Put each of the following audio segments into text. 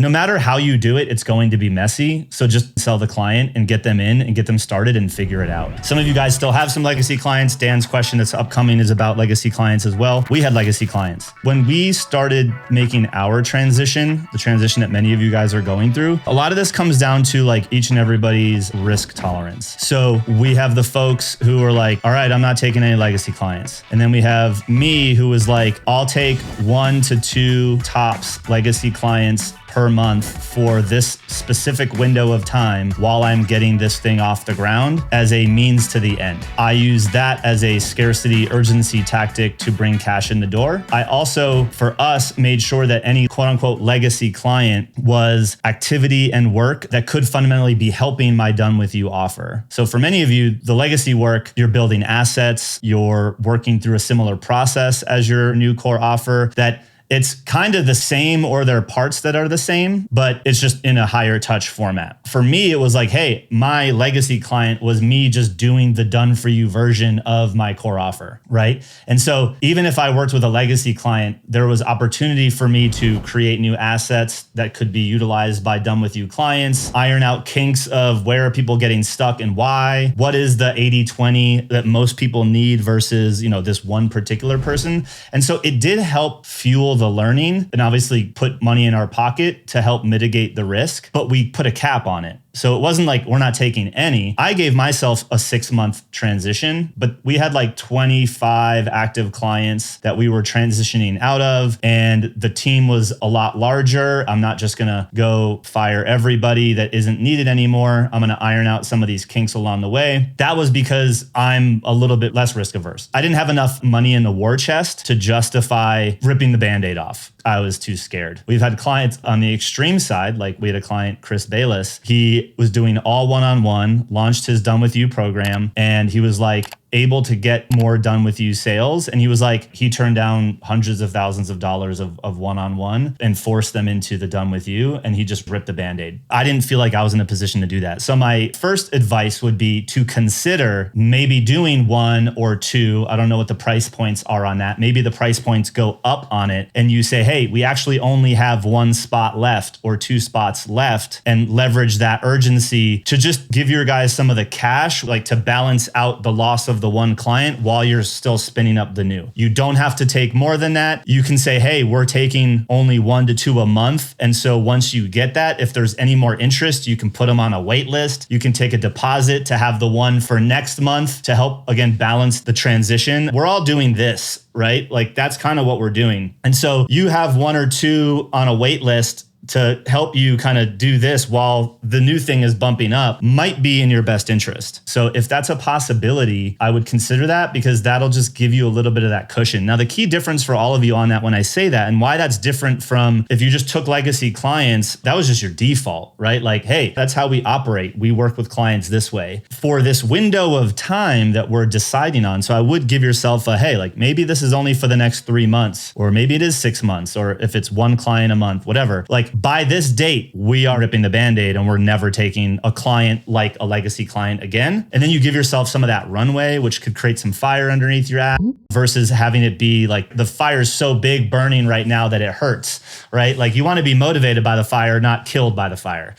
No matter how you do it, it's going to be messy. So just sell the client and get them in and get them started and figure it out. Some of you guys still have some legacy clients. Dan's question that's upcoming is about legacy clients as well. We had legacy clients. When we started making our transition, the transition that many of you guys are going through, a lot of this comes down to like each and everybody's risk tolerance. So we have the folks who are like, all right, I'm not taking any legacy clients. And then we have me who was like, I'll take 1 to 2 tops legacy clients per month for this specific window of time while I'm getting this thing off the ground as a means to the end. I use that as a scarcity urgency tactic to bring cash in the door. I also, for us, made sure that any quote unquote legacy client was activity and work that could fundamentally be helping my done with you offer. So for many of you, the legacy work, you're building assets, you're working through a similar process as your new core offer that it's kind of the same, or there are parts that are the same, but it's just in a higher touch format. For me, it was like, hey, my legacy client was me just doing the done for you version of my core offer, right? And so even if I worked with a legacy client, there was opportunity for me to create new assets that could be utilized by done with you clients, iron out kinks of where are people getting stuck and why, what is the 80-20 that most people need versus, this one particular person. And so it did help fuel the learning and obviously put money in our pocket to help mitigate the risk, but we put a cap on it. So it wasn't like we're not taking any. I gave myself a 6-month transition, but we had like 25 active clients that we were transitioning out of, and the team was a lot larger. I'm not just going to go fire everybody that isn't needed anymore. I'm going to iron out some of these kinks along the way. That was because I'm a little bit less risk averse. I didn't have enough money in the war chest to justify ripping the Band-Aid off. I was too scared. We've had clients on the extreme side, like we had a client, Chris Bayless. He was doing all one-on-one, launched his Done With You program, and he was like, able to get more done with you sales. And he was like, he turned down hundreds of thousands of dollars of one-on-one and forced them into the done with you. And he just ripped the Band-Aid. I didn't feel like I was in a position to do that. So my first advice would be to consider maybe doing 1 or 2. I don't know what the price points are on that. Maybe the price points go up on it and you say, hey, we actually only have 1 spot left or 2 spots left, and leverage that urgency to just give your guys some of the cash, like to balance out the loss of the one client while you're still spinning up the new. You don't have to take more than that. You can say, hey, we're taking only 1 to 2 a month. And so once you get that, if there's any more interest, you can put them on a wait list. You can take a deposit to have the one for next month to help, again, balance the transition. We're all doing this, right? Like that's kind of what we're doing. And so you have 1 or 2 on a wait list to help you kind of do this while the new thing is bumping up might be in your best interest. So if that's a possibility, I would consider that, because that'll just give you a little bit of that cushion. Now, the key difference for all of you on that when I say that, and why that's different from if you just took legacy clients, that was just your default, right? Like, hey, that's how we operate. We work with clients this way. For this window of time that we're deciding on, so I would give yourself a, hey, like maybe this is only for the next 3 months, or maybe it is 6 months, or if it's 1 client a month, whatever. Like, by this date, we are ripping the Band-Aid and we're never taking a client like a legacy client again. And then you give yourself some of that runway, which could create some fire underneath your ass, versus having it be like the fire's so big burning right now that it hurts, right? Like you want to be motivated by the fire, not killed by the fire,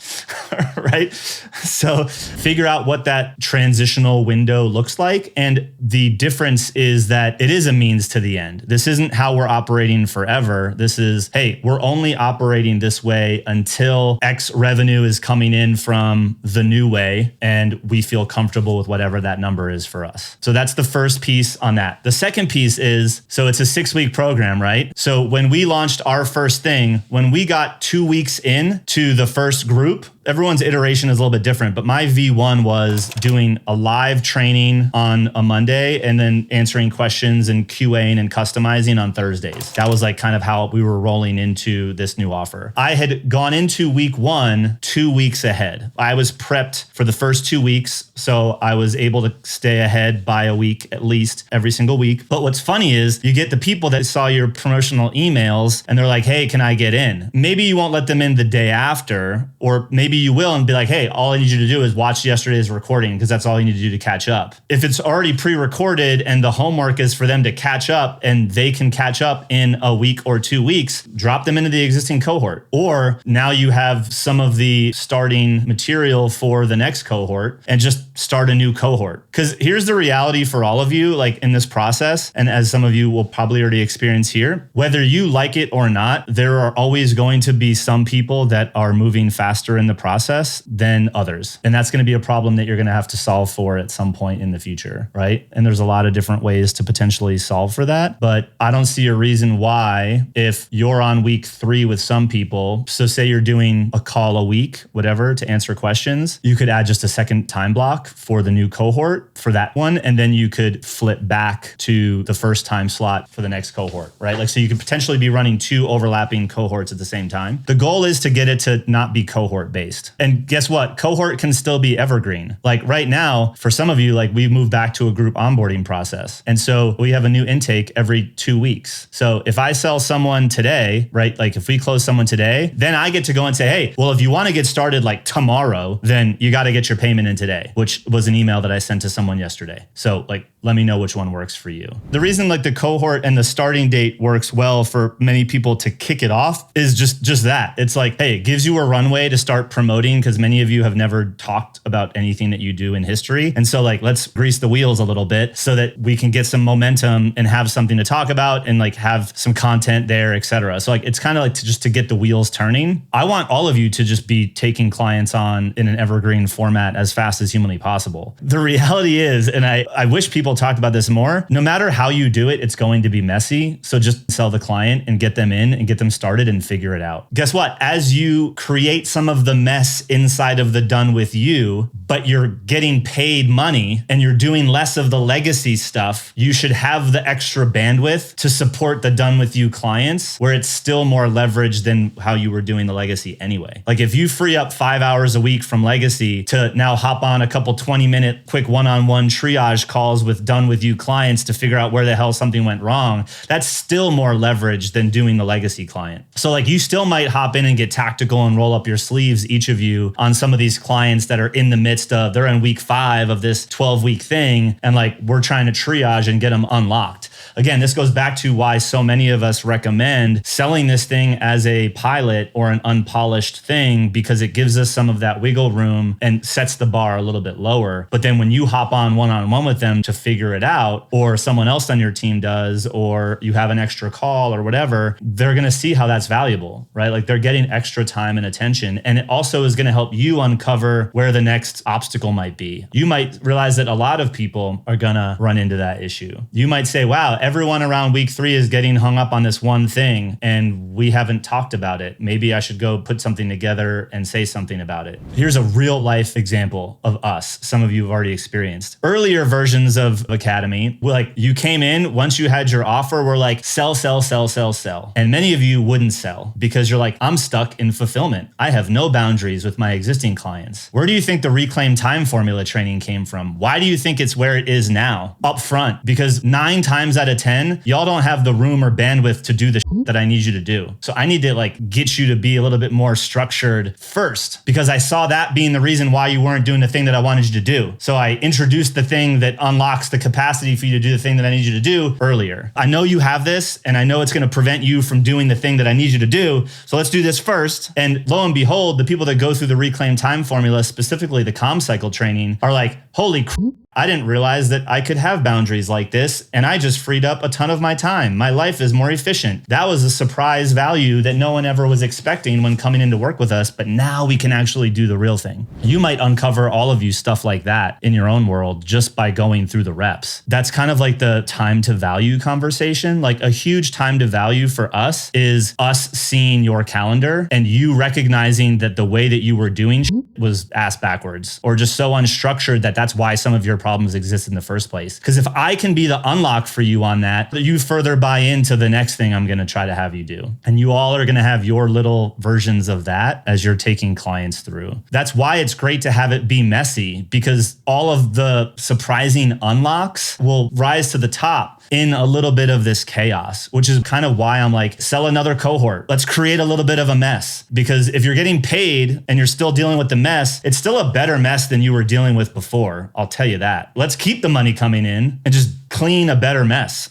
right? So figure out what that transitional window looks like. And the difference is that it is a means to the end. This isn't how we're operating forever. This is, hey, we're only operating this way until X revenue is coming in from the new way, and we feel comfortable with whatever that number is for us. So that's the first piece on that. The second piece is, so it's a 6-week program, right? So when we launched our first thing, when we got 2 weeks in to the first group, everyone's iteration is a little bit different, but my V1 was doing a live training on a Monday and then answering questions and QAing and customizing on Thursdays. That was like kind of how we were rolling into this new offer. I had gone into week 1 2 weeks ahead. I was prepped for the first 2 weeks, so I was able to stay ahead by a week at least every single week. But what's funny is you get the people that saw your promotional emails and they're like, hey, can I get in? Maybe you won't let them in the day after, or maybe you will and be like, hey, all I need you to do is watch yesterday's recording because that's all you need to do to catch up. If it's already pre-recorded and the homework is for them to catch up and they can catch up in a week or 2 weeks, drop them into the existing cohort. Or now you have some of the starting material for the next cohort and just start a new cohort. Because here's the reality for all of you, like in this process, and as some of you will probably already experience here, whether you like it or not, there are always going to be some people that are moving faster in the process than others. And that's going to be a problem that you're going to have to solve for at some point in the future, right? And there's a lot of different ways to potentially solve for that. But I don't see a reason why, if you're on week 3 with some people, so say you're doing a call a week, whatever, to answer questions, you could add just a second time block for the new cohort for that one. And then you could flip back to the first time slot for the next cohort, right? Like, so you could potentially be running 2 overlapping cohorts at the same time. The goal is to get it to not be cohort based. And guess what? Cohort can still be evergreen. Like right now, for some of you, like we've moved back to a group onboarding process. And so we have a new intake every 2 weeks. So if I sell someone today, right? Like if we close someone today, then I get to go and say, hey, well, if you want to get started like tomorrow, then you got to get your payment in today, which was an email that I sent to someone yesterday. So like, let me know which one works for you. The reason like the cohort and the starting date works well for many people to kick it off is just that. It's like, hey, it gives you a runway to start promoting because many of you have never talked about anything that you do in history. And so like, let's grease the wheels a little bit so that we can get some momentum and have something to talk about and like have some content there, et cetera. So like, it's kind of like just to get the wheels turning. I want all of you to just be taking clients on in an evergreen format as fast as humanly possible. The reality is, and I wish people talked about this more, no matter how you do it, it's going to be messy. So just sell the client and get them in and get them started and figure it out. Guess what? As you create some of the mess inside of the done with you, but you're getting paid money and you're doing less of the legacy stuff, you should have the extra bandwidth to support the done with you clients where it's still more leverage than how you were doing the legacy anyway. Like if you free up 5 hours a week from legacy to now hop on a couple 20-minute quick one-on-one triage calls with done with you clients to figure out where the hell something went wrong, that's still more leverage than doing the legacy client. So like you still might hop in and get tactical and roll up your sleeves, each of you, on some of these clients that are in the midst of, they're in week 5 of this 12-week thing. And like, we're trying to triage and get them unlocked. Again, this goes back to why so many of us recommend selling this thing as a pilot or an unpolished thing, because it gives us some of that wiggle room and sets the bar a little bit lower. But then when you hop on one-on-one with them to figure it out, or someone else on your team does, or you have an extra call or whatever, they're going to see how that's valuable, right? Like they're getting extra time and attention. And it also is going to help you uncover where the next obstacle might be. You might realize that a lot of people are going to run into that issue. You might say, wow, everyone around week 3 is getting hung up on this one thing and we haven't talked about it. Maybe I should go put something together and say something about it. Here's a real life example of us. Some of you have already experienced. Earlier versions of Academy, like you came in, once you had your offer, we're like, sell, sell, sell, sell, sell. And many of you wouldn't sell because you're like, I'm stuck in fulfillment. I have no boundaries with my existing clients. Where do you think the reclaim time formula training came from? Why do you think it's where it is now? Up front, because 9 times out of 10, y'all don't have the room or bandwidth to do the that I need you to do. So I need to like get you to be a little bit more structured first, because I saw that being the reason why you weren't doing the thing that I wanted you to do. So I introduced the thing that unlocks the capacity for you to do the thing that I need you to do earlier. I know you have this, and I know it's going to prevent you from doing the thing that I need you to do. So let's do this first. And lo and behold, the people that go through the reclaim time formula, specifically the comm cycle training, are like, holy crap, I didn't realize that I could have boundaries like this, and I just freed up a ton of my time. My life is more efficient. That was a surprise value that no one ever was expecting when coming in to work with us, but now we can actually do the real thing. You might uncover, all of you, stuff like that in your own world just by going through the reps. That's kind of like the time to value conversation. Like a huge time to value for us is us seeing your calendar and you recognizing that the way that you were doing was ass backwards or just so unstructured that that's why some of your problems exist in the first place. Because if I can be the unlock for you on that, you further buy into the next thing I'm going to try to have you do. And you all are going to have your little versions of that as you're taking clients through. That's why it's great to have it be messy, because all of the surprising unlocks will rise to the top. in a little bit of this chaos, which is kind of why I'm like, sell another cohort. Let's create a little bit of a mess. Because if you're getting paid and you're still dealing with the mess, it's still a better mess than you were dealing with before. I'll tell you that. Let's keep the money coming in and just clean a better mess.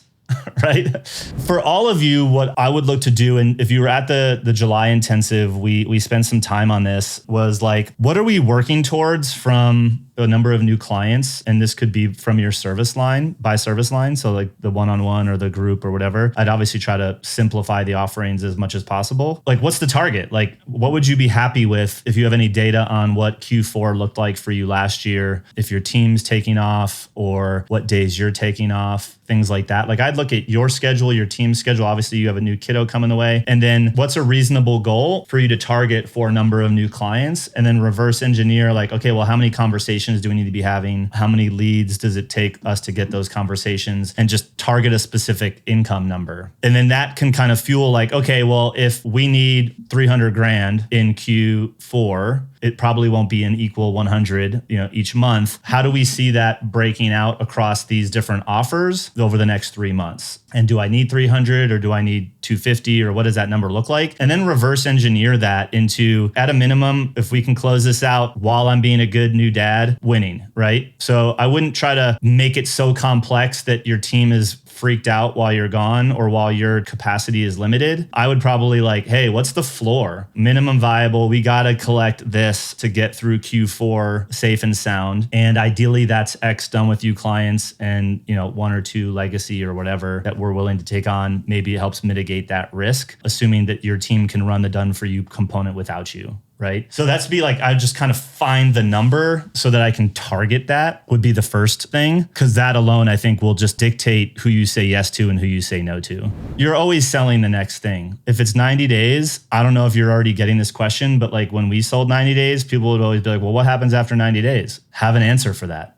Right? For all of you, what I would look to do, and if you were at the July intensive, we spent some time on this, was like, what are we working towards from a number of new clients? And this could be from your service line, by service line. So like the one-on-one or the group or whatever. I'd obviously try to simplify the offerings as much as possible. Like, what's the target? Like, what would you be happy with if you have any data on what Q4 looked like for you last year, if your team's taking off or what days you're taking off, things like that. Like, I'd look at your schedule, your team's schedule. Obviously, you have a new kiddo coming the way. And then what's a reasonable goal for you to target for a number of new clients? And then reverse engineer, like, okay, well, how many conversations do we need to be having? How many leads does it take us to get those conversations? And just target a specific income number. And then that can kind of fuel like, okay, well, if we need 300 grand in Q4, it probably won't be an equal 100, each month. How do we see that breaking out across these different offers over the next 3 months? And do I need 300 or do I need 250 or what does that number look like? And then reverse engineer that into, at a minimum, if we can close this out while I'm being a good new dad, winning, right? So I wouldn't try to make it so complex that your team is freaked out while you're gone or while your capacity is limited. I would probably like, hey, what's the floor? Minimum viable. We got to collect this to get through Q4 safe and sound. And ideally that's X done with you clients and, 1 or 2 legacy or whatever that we're willing to take on. Maybe it helps mitigate that risk, assuming that your team can run the done for you component without you. Right? So that's be like, I just kind of find the number so that I can target that would be the first thing. Cause that alone, I think will just dictate who you say yes to and who you say no to. You're always selling the next thing. If it's 90 days, I don't know if you're already getting this question, but like when we sold 90 days, people would always be like, well, what happens after 90 days? Have an answer for that.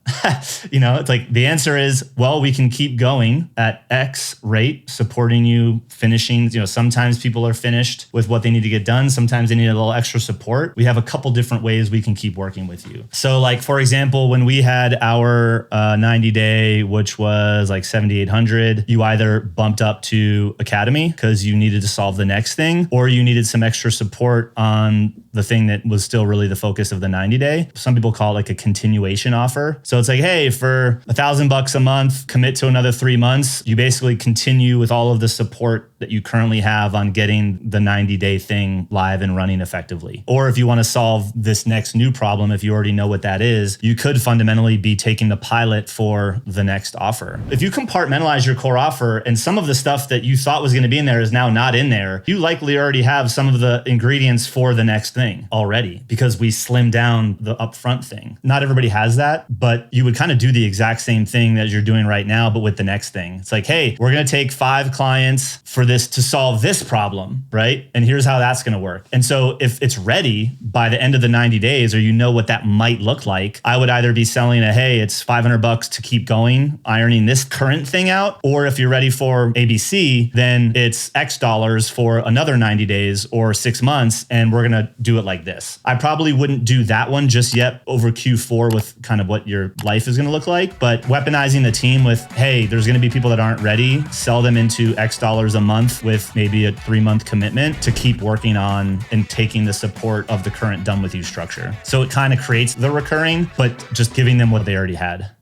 It's like the answer is, well, we can keep going at X rate, supporting you, finishing. Sometimes people are finished with what they need to get done. Sometimes they need a little extra support. We have a couple different ways we can keep working with you. So like, for example, when we had our 90 day, which was like 7,800, you either bumped up to Academy because you needed to solve the next thing, or you needed some extra support on the thing that was still really the focus of the 90 day. Some people call it like a continuation offer. So it's like, hey, for $1,000 a month, commit to another 3 months. You basically continue with all of the support that you currently have on getting the 90-day thing live and running effectively. Or if you want to solve this next new problem, if you already know what that is, you could fundamentally be taking the pilot for the next offer. If you compartmentalize your core offer and some of the stuff that you thought was going to be in there is now not in there, you likely already have some of the ingredients for the next thing already because we slimmed down the upfront thing. Not everybody has that, but you would kind of do the exact same thing that you're doing right now, but with the next thing. It's like, hey, we're going to take 5 clients for this to solve this problem, right? And here's how that's going to work. And so if it's ready by the end of the 90 days, or what that might look like, I would either be selling hey, it's $500 to keep going, ironing this current thing out. Or if you're ready for ABC, then it's X dollars for another 90 days or 6 months. And we're going to do it like this. I probably wouldn't do that one just yet over Q4 with kind of what your life is going to look like, but weaponizing the team with, hey, there's going to be people that aren't ready, sell them into X dollars a month with maybe a 3-month commitment to keep working on and taking the support of the current done with you structure. So it kind of creates the recurring, but just giving them what they already had.